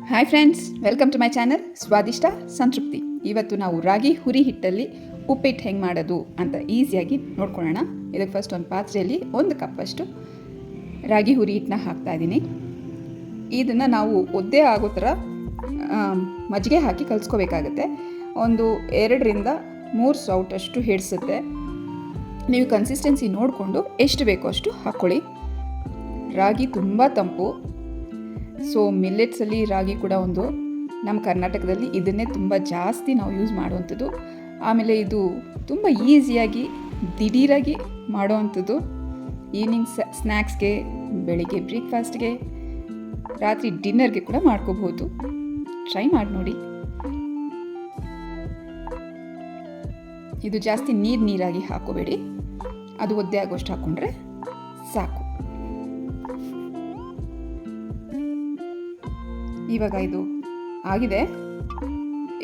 Hi friends, welcome to my channel Swadishta Santrupti. ಇವತ್ತು ನಾವು ರಾಗಿ ಹುರಿ ಹಿಟ್ಟಲ್ಲಿ ಉಪ್ಪಿಟ್ಟು ಹೆಂಗೆ ಮಾಡೋದು ಅಂತ ಈಸಿಯಾಗಿ ನೋಡ್ಕೊಳ್ಳೋಣ. ಇದಕ್ಕೆ ಫಸ್ಟ್ ಒಂದು ಪಾತ್ರೆಯಲ್ಲಿ 1 ಕಪ್ಪಷ್ಟು ರಾಗಿ ಹುರಿ ಹಿಟ್ಟನ್ನ ಹಾಕ್ತಾಯಿದ್ದೀನಿ. ಇದನ್ನು ನಾವು ಒದ್ದೆ ಆಗೋ ಥರ ಮಜ್ಜಿಗೆ ಹಾಕಿ ಕಲಿಸ್ಕೋಬೇಕಾಗತ್ತೆ. ಒಂದು 2ರಿಂದ 3 ಸೌಟಷ್ಟು ಹಿಡಿಸುತ್ತೆ. ನೀವು ಕನ್ಸಿಸ್ಟೆನ್ಸಿ ನೋಡಿಕೊಂಡು ಎಷ್ಟು ಬೇಕೋ ಅಷ್ಟು ಹಾಕ್ಕೊಳ್ಳಿ. ರಾಗಿ ತುಂಬ ತಂಪು, ಸೊ ಮಿಲ್ಲೆಟ್ಸಲ್ಲಿ ರಾಗಿ ಕೂಡ ಒಂದು. ನಮ್ಮ ಕರ್ನಾಟಕದಲ್ಲಿ ಇದನ್ನೇ ತುಂಬ ಜಾಸ್ತಿ ನಾವು ಯೂಸ್ ಮಾಡುವಂಥದ್ದು. ಆಮೇಲೆ ಇದು ತುಂಬ ಈಸಿಯಾಗಿ ದಿಢೀರಾಗಿ ಮಾಡೋವಂಥದ್ದು. ಈವ್ನಿಂಗ್ ಸ್ನ್ಯಾಕ್ಸ್ಗೆ, ಬೆಳಿಗ್ಗೆ ಬ್ರೇಕ್ಫಾಸ್ಟ್ಗೆ, ರಾತ್ರಿ ಡಿನ್ನರ್ಗೆ ಕೂಡ ಮಾಡ್ಕೋಬಹುದು. ಟ್ರೈ ಮಾಡಿ ನೋಡಿ. ಇದು ಜಾಸ್ತಿ ನೀರಾಗಿ ಹಾಕೋಬೇಡಿ, ಅದು ಒದ್ದೆ ಆಗೋಷ್ಟು ಹಾಕ್ಕೊಂಡ್ರೆ ಸಾಕು. ಇವಾಗ ಇದು ಆಗಿದೆ.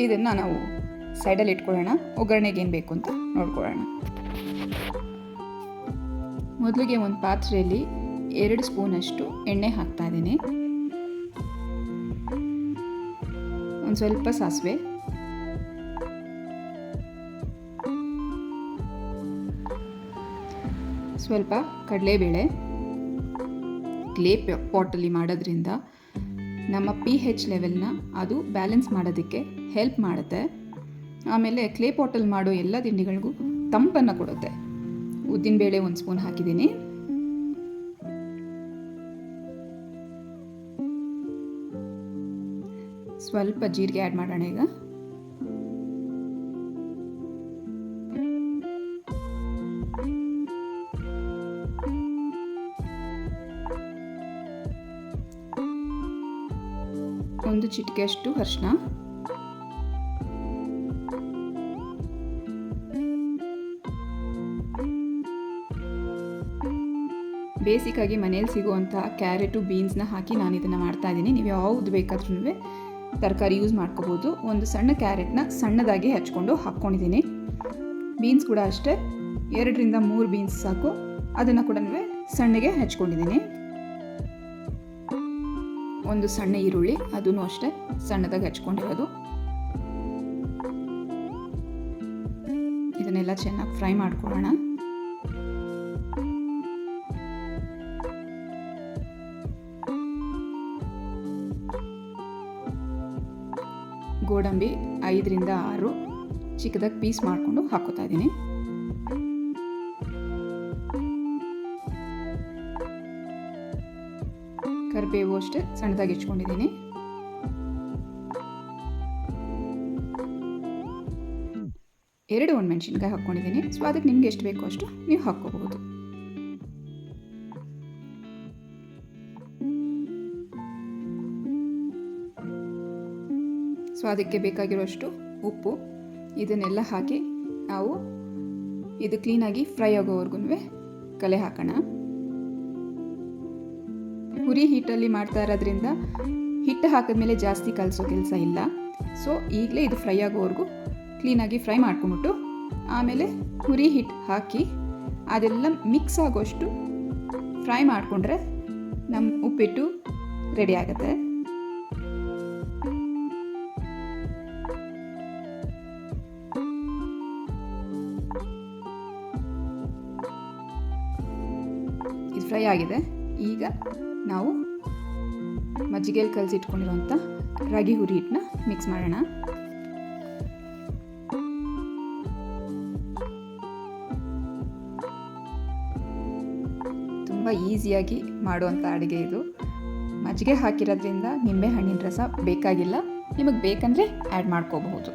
ಇದನ್ನು ನಾವು ಸೈಡಲ್ಲಿ ಇಟ್ಕೊಳ್ಳೋಣ. ಒಗ್ಗರಣೆಗೆ ಏನು ಬೇಕು ಅಂತ ನೋಡ್ಕೊಳ್ಳೋಣ. ಮೊದಲಿಗೆ ಒಂದು ಪಾತ್ರೆಯಲ್ಲಿ 2 ಸ್ಪೂನಷ್ಟು ಎಣ್ಣೆ ಹಾಕ್ತಾ ಇದ್ದೀನಿ. ಒಂದು ಸ್ವಲ್ಪ ಸಾಸಿವೆ, ಸ್ವಲ್ಪ ಕಡಲೆಬೇಳೆ. ಕ್ಲೇ ಪಾಟಲ್ಲಿ ಮಾಡೋದ್ರಿಂದ ನಮ್ಮ pH ಲೆವೆಲ್ನ ಅದು ಬ್ಯಾಲೆನ್ಸ್ ಮಾಡೋದಕ್ಕೆ ಹೆಲ್ಪ್ ಮಾಡುತ್ತೆ. ಆಮೇಲೆ ಕ್ಲೇ ಪಾಟಲ್ಲಿ ಮಾಡೋ ಎಲ್ಲ ತಿಂಡಿಗಳಿಗೂ ತಂಪನ್ನು ಕೊಡುತ್ತೆ. ಉದ್ದಿನಬೇಳೆ 1 ಸ್ಪೂನ್ ಹಾಕಿದ್ದೀನಿ. ಸ್ವಲ್ಪ ಜೀರಿಗೆ ಆ್ಯಡ್ ಮಾಡೋಣ ಈಗ. ಒಂದು ಚಿಟಿಕೆಯಷ್ಟು ಅರಿಶಿನ, ಬೇಸಿಕ್ಕಾಗಿ ಮನೇಲಿ ಸಿಗುವಂಥ ಕ್ಯಾರೆಟು, ಬೀನ್ಸ್ನ ಹಾಕಿ ನಾನು ಇದನ್ನು ಮಾಡ್ತಾ ಇದ್ದೀನಿ. ನೀವು ಯಾವುದು ಬೇಕಾದ್ರೂ ತರಕಾರಿ ಯೂಸ್ ಮಾಡ್ಕೋಬೋದು. ಒಂದು ಸಣ್ಣ ಕ್ಯಾರೆಟ್ನ ಸಣ್ಣದಾಗಿ ಹಚ್ಕೊಂಡು ಹಾಕ್ಕೊಂಡಿದ್ದೀನಿ. ಬೀನ್ಸ್ ಕೂಡ ಅಷ್ಟೇ, 2ರಿಂದ 3 ಬೀನ್ಸ್ ಸಾಕು. ಅದನ್ನು ಕೂಡ ಸಣ್ಣಗೆ ಹಚ್ಕೊಂಡಿದ್ದೀನಿ. ಒಂದು ಸಣ್ಣ ಈರುಳ್ಳಿ, ಅದೂ ಅಷ್ಟೇ ಸಣ್ಣದಾಗಿ ಹಚ್ಕೊಂಡಿರೋದು. ಇದನ್ನೆಲ್ಲ ಚೆನ್ನಾಗಿ ಫ್ರೈ ಮಾಡ್ಕೊಳ್ಳೋಣ. ಗೋಡಂಬಿ 5ರಿಂದ 6 ಚಿಕ್ಕದಾಗಿ ಪೀಸ್ ಮಾಡಿಕೊಂಡು ಹಾಕೋತಾ ಇದ್ದೀನಿ. ಕರಿಬೇವು ಅಷ್ಟೇ ಸಣ್ಣದಾಗಿ ಹೆಚ್ಕೊಂಡಿದ್ದೀನಿ. ಎರಡು ಒಣಮೆಣಸಿನ್ಕಾಯಿ ಹಾಕ್ಕೊಂಡಿದ್ದೀನಿ. ಸೊ ಅದಕ್ಕೆ ನಿಮ್ಗೆ ಎಷ್ಟು ಬೇಕೋ ಅಷ್ಟು ನೀವು ಹಾಕ್ಕೋಬಹುದು. ಸೊ ಅದಕ್ಕೆ ಬೇಕಾಗಿರೋಷ್ಟು ಉಪ್ಪು, ಇದನ್ನೆಲ್ಲ ಹಾಕಿ ನಾವು ಇದು ಕ್ಲೀನಾಗಿ ಫ್ರೈ ಆಗೋವರೆಗೂ ಕಲೆ ಹಾಕೋಣ. ಹುರಿ ಹಿಟ್ಟಲ್ಲಿ ಮಾಡ್ತಾ ಇರೋದ್ರಿಂದ ಹಿಟ್ಟು ಹಾಕಿದ್ಮೇಲೆ ಜಾಸ್ತಿ ಕಲಸೋ ಕೆಲಸ ಇಲ್ಲ. ಸೊ ಈಗಲೇ ಇದು ಫ್ರೈ ಆಗೋವರೆಗೂ ಕ್ಲೀನಾಗಿ ಫ್ರೈ ಮಾಡ್ಕೊಂಬಿಟ್ಟು ಆಮೇಲೆ ಹುರಿ ಹಿಟ್ಟು ಹಾಕಿ ಅದೆಲ್ಲ ಮಿಕ್ಸ್ ಆಗೋಷ್ಟು ಫ್ರೈ ಮಾಡಿಕೊಂಡ್ರೆ ನಮ್ಮ ಉಪ್ಪಿಟ್ಟು ರೆಡಿ ಆಗುತ್ತೆ. ಇದು ಫ್ರೈ ಆಗಿದೆ. ಈಗ ನಾವು ಮಜ್ಜಿಗೆಯಲ್ಲಿ ಕಲಸಿಟ್ಕೊಂಡಿರುವಂಥ ರಾಗಿ ಹುರಿ ಹಿಟ್ಟನ್ನ ಮಿಕ್ಸ್ ಮಾಡೋಣ. ತುಂಬ ಈಸಿಯಾಗಿ ಮಾಡುವಂಥ ಅಡುಗೆ ಇದು. ಮಜ್ಜಿಗೆ ಹಾಕಿರೋದ್ರಿಂದ ನಿಂಬೆ ಹಣ್ಣಿನ ರಸ ಬೇಕಾಗಿಲ್ಲ. ನಿಮಗೆ ಬೇಕಂದರೆ ಆ್ಯಡ್ ಮಾಡ್ಕೋಬಹುದು.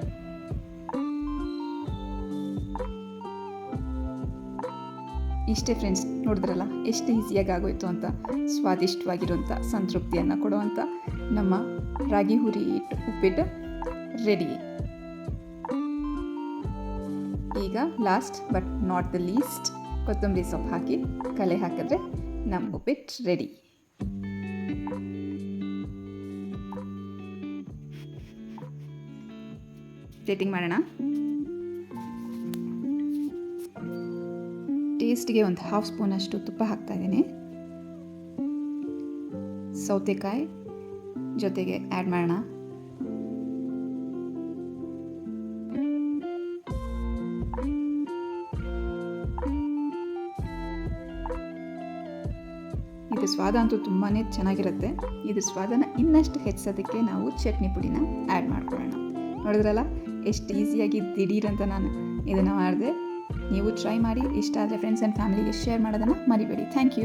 ಇಷ್ಟೇ ಫ್ರೆಂಡ್ಸ್, ನೋಡಿದ್ರಲ್ಲ ಎಷ್ಟು ಈಸಿಯಾಗಿ ಆಗೋಯ್ತು ಅಂತ. ಸ್ವಾದಿಷ್ಟವಾಗಿರುವಂಥ ಸಂತೃಪ್ತಿಯನ್ನು ಕೊಡುವಂಥ ನಮ್ಮ ರಾಗಿ ಹುರಿ ಹಿಟ್ಟು ಉಪ್ಪಿಟ್ಟು ರೆಡಿ. ಈಗ last but not the least ಕೊತ್ತಂಬರಿ ಸೊಪ್ಪು ಹಾಕಿ ಕಲೆ ಹಾಕಿದ್ರೆ ನಮ್ಮ ಉಪ್ಪಿಟ್ಟು ರೆಡಿ. ಪ್ಲೇಟಿಂಗ್ ಮಾಡೋಣ. ಟೇಸ್ಟ್ಗೆ ಒಂದು 1/2 ಸ್ಪೂನಷ್ಟು ತುಪ್ಪ ಹಾಕ್ತಾಯಿದ್ದೀನಿ. ಸೌತೆಕಾಯಿ ಜೊತೆಗೆ ಆ್ಯಡ್ ಮಾಡೋಣ. ಇದು ಸ್ವಾದ ಅಂತೂ ತುಂಬಾ ಚೆನ್ನಾಗಿರುತ್ತೆ. ಇದು ಸ್ವಾದನ ಇನ್ನಷ್ಟು ಹೆಚ್ಚಿಸೋದಕ್ಕೆ ನಾವು ಚಟ್ನಿ ಪುಡಿನ ಆ್ಯಡ್ ಮಾಡ್ಕೊಳ್ಳೋಣ. ನೋಡಿದ್ರಲ್ಲ ಎಷ್ಟು ಈಸಿಯಾಗಿ ದಿಢೀರಂತ ನಾನು ಇದನ್ನು ಮಾಡಿದೆ. ನೀವು ಟ್ರೈ ಮಾಡಿ. ಇಷ್ಟ ಆದರೆ ಫ್ರೆಂಡ್ಸ್ ಆ್ಯಂಡ್ ಫ್ಯಾಮಿಲಿಗೆ ಶೇರ್ ಮಾಡೋದನ್ನು ಮರಿಬೇಡಿ. Thank you.